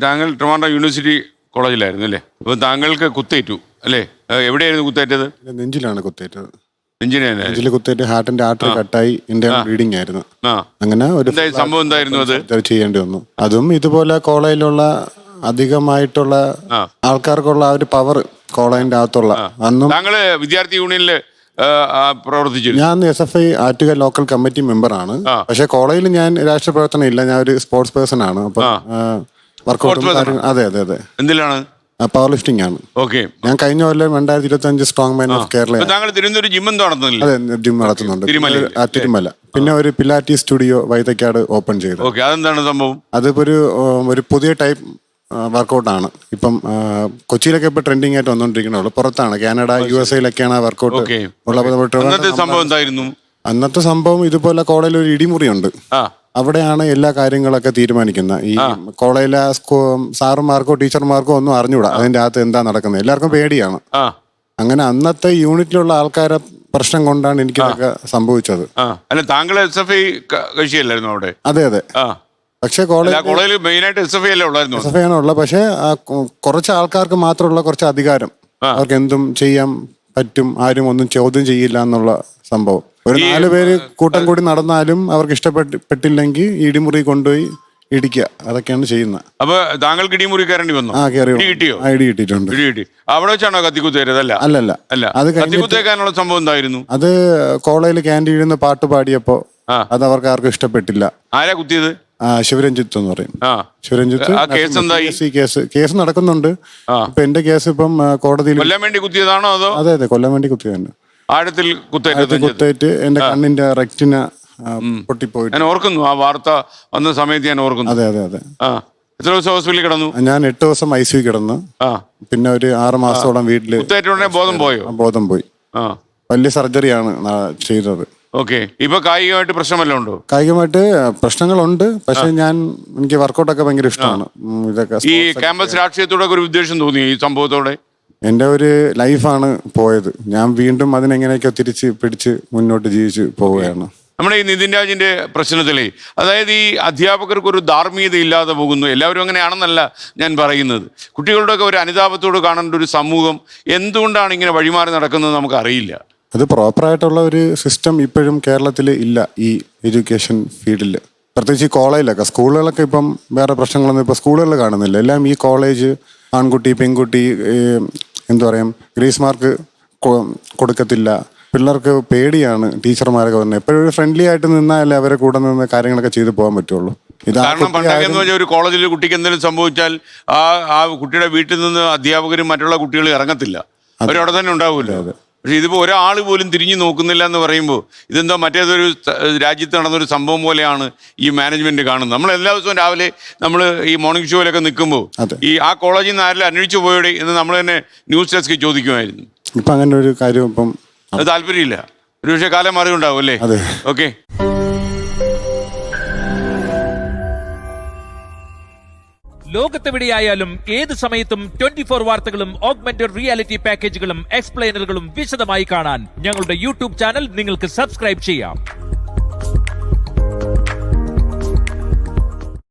താങ്കൾ ട്രിവാൻഡ്രം യൂണിവേഴ്സിറ്റി കോളേജിലായിരുന്നു അല്ലേ? അപ്പോൾ താങ്കൾക്ക് കുത്തേറ്റു അല്ലേ? എവിടെയായിരുന്നു കുത്തേറ്റത്? നെഞ്ചിലാണ് കുത്തേറ്റത്. നെഞ്ചിൽ കുത്തേറ്റ് ഹാർട്ടിന്റെ ആർട്ടറി കട്ടായി ഇന്റേണൽ ബ്ലീഡിംഗ് ആയിരുന്നു. അങ്ങനെ ഒരു സംഭവം എന്തായിരുന്നു അത് ചെയ്യേണ്ടി വന്നു. അതും ഇതുപോലെ കോളേജിലുള്ള അധികമായിട്ടുള്ള ആൾക്കാർക്കുള്ള ആ ഒരു പവർ കോളേജിന്റെ അകത്തുള്ള അന്നും. താങ്കള് വിദ്യാർത്ഥി യൂണിയനില് പ്രവർത്തിച്ചു? ഞാൻ SFI ആറ്റുകാൽ ലോക്കൽ കമ്മിറ്റി മെമ്പറാണ്. പക്ഷെ കോളേജിൽ ഞാൻ രാഷ്ട്രീയ പ്രവർത്തനം ഇല്ല. ഞാൻ ഒരു സ്പോർട്സ് പേഴ്സൺ ആണ്. അപ്പൊ വർക്കൗട്ട്. അതെ അതെ അതെ. എന്തിലാണ്? പവർ ലിഫ്റ്റിംഗ് ആണ്. ഓക്കെ. ഞാൻ കഴിഞ്ഞ കൊല്ലം 2025 സ്ട്രോങ് മാൻ ഓഫ് കേരള. താങ്കൾ തിരുവനന്തപുരം ജിം നടത്തുന്നില്ല? അതെ, ജിം നടത്തുന്നുണ്ട് തിരുമല. പിന്നെ ഒരു പിലാറ്റി സ്റ്റുഡിയോ വൈതക്കാട് ഓപ്പൺ ചെയ്തു. അതെന്താണ് സംഭവം? അതിപ്പോ ഒരു പുതിയ ടൈപ്പ് വർക്കൗട്ടാണ്. ഇപ്പം കൊച്ചിയിലൊക്കെ ഇപ്പൊ ട്രെൻഡിങ് ആയിട്ട് വന്നോണ്ടിരിക്കണുള്ളൂ. പുറത്താണ്, കാനഡ, USA വർക്കൗട്ട് ഉള്ളത്. അന്നത്തെ സംഭവം ഇതുപോലെ കോളേജിൽ ഒരു ഇടിമുറിയുണ്ട്. അവിടെയാണ് എല്ലാ കാര്യങ്ങളൊക്കെ തീരുമാനിക്കുന്നത്. ഈ കോളേജിലെ സാറുമാർക്കോ ടീച്ചർമാർക്കോ ഒന്നും അറിഞ്ഞൂടാ അതിന്റെ അകത്ത് എന്താ നടക്കുന്നത്. എല്ലാവർക്കും പേടിയാണ്. അങ്ങനെ അന്നത്തെ യൂണിറ്റിലുള്ള ആൾക്കാരെ പ്രശ്നം കൊണ്ടാണ് എനിക്കിതൊക്കെ സംഭവിച്ചത്. താങ്കൾ കക്ഷിയല്ലായിരുന്നു അവിടെ? അതെ അതെ. പക്ഷെ കോളേജിൽ മെയിനായിട്ട് SFI ആണ് ഉള്ളത്. പക്ഷെ കുറച്ച് ആൾക്കാർക്ക് മാത്രമുള്ള കുറച്ച് അധികാരം, അവർക്ക് എന്തും ചെയ്യാൻ പറ്റും, ആരും ഒന്നും ചോദ്യം ചെയ്യില്ല എന്നുള്ള സംഭവം. ഒരു 4 പേര് കൂട്ടം കൂടി നടന്നാലും അവർക്ക് ഇഷ്ടപ്പെട്ടില്ലെങ്കിൽ ഇടിമുറി കൊണ്ടുപോയി ഇടിക്കുക, അതൊക്കെയാണ് ചെയ്യുന്നത്. അപ്പൊ താങ്കൾക്ക് ഇടിമുറി കയറേണ്ടി വന്നു? ഇടി കിട്ടിയിട്ടുണ്ട്. അവിടെ വെച്ചാണോ കത്തിക്കുത്തേരത്? അല്ലല്ല. അത് കത്തിക്കുത്തേക്കാനുള്ള സംഭവം എന്തായിരുന്നു? അത് കോളേജിൽ ക്യാൻറ്റീനിൽ നിന്ന് പാട്ട് പാടിയപ്പോ അത് അവർക്ക് ആർക്കും ഇഷ്ടപ്പെട്ടില്ല. ആരാ കുത്തിയത്? ശിവരഞ്ജിത്ത് എന്ന് പറയും. ശിവരഞ്ജിത്ത് കേസ് നടക്കുന്നുണ്ട്. ഇപ്പൊ എന്റെ കേസ് ഇപ്പം കോടതിയിൽ. കൊല്ലാൻ വേണ്ടി കുത്തിയതാണോ അതോ? അതെ അതെ, കൊല്ലാൻ വേണ്ടി കുത്തിയതാണ്. ആഴത്തിൽ കുത്തേറ്റ് എന്റെ കണ്ണിന്റെ റെക്റ്റിന പൊട്ടിപ്പോയിട്ട്. ഞാൻ ഓർക്കുന്നു, ആ വാർത്ത വന്ന സമയത്ത് ഞാൻ ഓർക്കുന്നു. അതെ അതെ അതെ. എത്ര ദിവസം ഹോസ്പിറ്റലിൽ കിടന്നു? ഞാൻ 8 ദിവസം ICU കിടന്നു. പിന്നെ ഒരു 6 മാസത്തോളം വീട്ടില്. ബോധം പോയോ? ബോധം പോയി. വലിയ സർജറിയാണ് ചെയ്തത്. ഓക്കെ. ഇപ്പൊ കായികമായിട്ട് പ്രശ്നമല്ലോ ഉണ്ടോ? കായികമായിട്ട് പ്രശ്നങ്ങളുണ്ട്. പക്ഷെ എനിക്ക് വർക്കൗട്ടൊക്കെ ഭയങ്കര ഇഷ്ടമാണ്. ഇതൊക്കെ ഈ ക്യാമ്പസ് രാഷ്ട്രീയത്തോടെ ഒരു ഉദ്ദേശം തോന്നി ഈ സംഭവത്തോടെ? എന്റെ ഒരു ലൈഫാണ് പോയത്. ഞാൻ വീണ്ടും അതിനെങ്ങനെയൊക്കെ തിരിച്ച് പിടിച്ച് മുന്നോട്ട് ജീവിച്ച് പോവുകയാണ്. നമ്മുടെ ഈ നിതിൻ രാജിന്റെ പ്രശ്നത്തിലെ, അതായത് ഈ അധ്യാപകർക്ക് ഒരു ധാർമ്മികത ഇല്ലാതെ പോകുന്നു. എല്ലാവരും അങ്ങനെയാണെന്നല്ല ഞാൻ പറയുന്നത്. കുട്ടികളുടെയൊക്കെ ഒരു അനുതാപത്തോട് കാണേണ്ട ഒരു സമൂഹം എന്തുകൊണ്ടാണ് ഇങ്ങനെ വഴിമാറി നടക്കുന്നത് നമുക്ക് അറിയില്ല. അത് പ്രോപ്പറായിട്ടുള്ള ഒരു സിസ്റ്റം ഇപ്പോഴും കേരളത്തിൽ ഇല്ല ഈ എഡ്യൂക്കേഷൻ ഫീൽഡിൽ. പ്രത്യേകിച്ച് ഈ കോളേജിലൊക്കെ. സ്കൂളുകളൊക്കെ ഇപ്പം വേറെ പ്രശ്നങ്ങളൊന്നും ഇപ്പോൾ സ്കൂളുകളിൽ കാണുന്നില്ല. എല്ലാം ഈ കോളേജ്, ആൺകുട്ടി പെൺകുട്ടി, എന്താ പറയാം, ഗ്രേസ് മാർക്ക് കൊടുക്കത്തില്ല. പിള്ളേർക്ക് പേടിയാണ് ടീച്ചർമാരൊക്കെ പറഞ്ഞത്. എപ്പോഴും ഫ്രണ്ട്ലി ആയിട്ട് നിന്നാലേ അവരെ കൂടെ നിന്ന് കാര്യങ്ങളൊക്കെ ചെയ്തു പോകാൻ പറ്റുള്ളൂ. കാരണം പണ്ടൊക്കെന്ന് വെച്ചാൽ ഒരു കോളേജിൽ കുട്ടിക്ക് എന്തെങ്കിലും സംഭവിച്ചാൽ ആ കുട്ടിയുടെ വീട്ടിൽ നിന്ന് അധ്യാപകരും മറ്റുള്ള കുട്ടികൾ ഇറങ്ങത്തില്ല, അവരവിടെ തന്നെ ഉണ്ടാവില്ല. പക്ഷെ ഇതിപ്പോൾ ഒരാൾ പോലും തിരിഞ്ഞു നോക്കുന്നില്ല എന്ന് പറയുമ്പോൾ ഇതെന്തോ മറ്റേതൊരു രാജ്യത്ത് നടന്നൊരു സംഭവം പോലെയാണ് ഈ മാനേജ്മെന്റ് കാണുന്നത്. നമ്മൾ എല്ലാ ദിവസവും രാവിലെ നമ്മൾ ഈ മോർണിംഗ് ഷോയിലൊക്കെ നിൽക്കുമ്പോൾ ആ കോളേജിൽ നിന്ന് ആരെങ്കിലും അന്വേഷിച്ചു പോയോടെ എന്ന് നമ്മൾ തന്നെ ന്യൂസ് ഡെസ്കിൽ ചോദിക്കുമായിരുന്നു. ഇപ്പം അങ്ങനെ ഒരു കാര്യം ഇപ്പം അത് താല്പര്യമില്ല. ഒരു പക്ഷേ കാലം മാറി ഉണ്ടാവും അല്ലേ? ഓക്കെ. ലോകത്തെവിടെയായാലും ഏത് സമയത്തും 24 വാർത്തകളും ഓഗ്മെന്റഡ് റിയാലിറ്റി പാക്കേജുകളും എക്സ്പ്ലെയിനറുകളും വിശദമായി കാണാൻ ഞങ്ങളുടെ YouTube ചാനൽ നിങ്ങൾക്ക് സബ്സ്ക്രൈബ് ചെയ്യാം.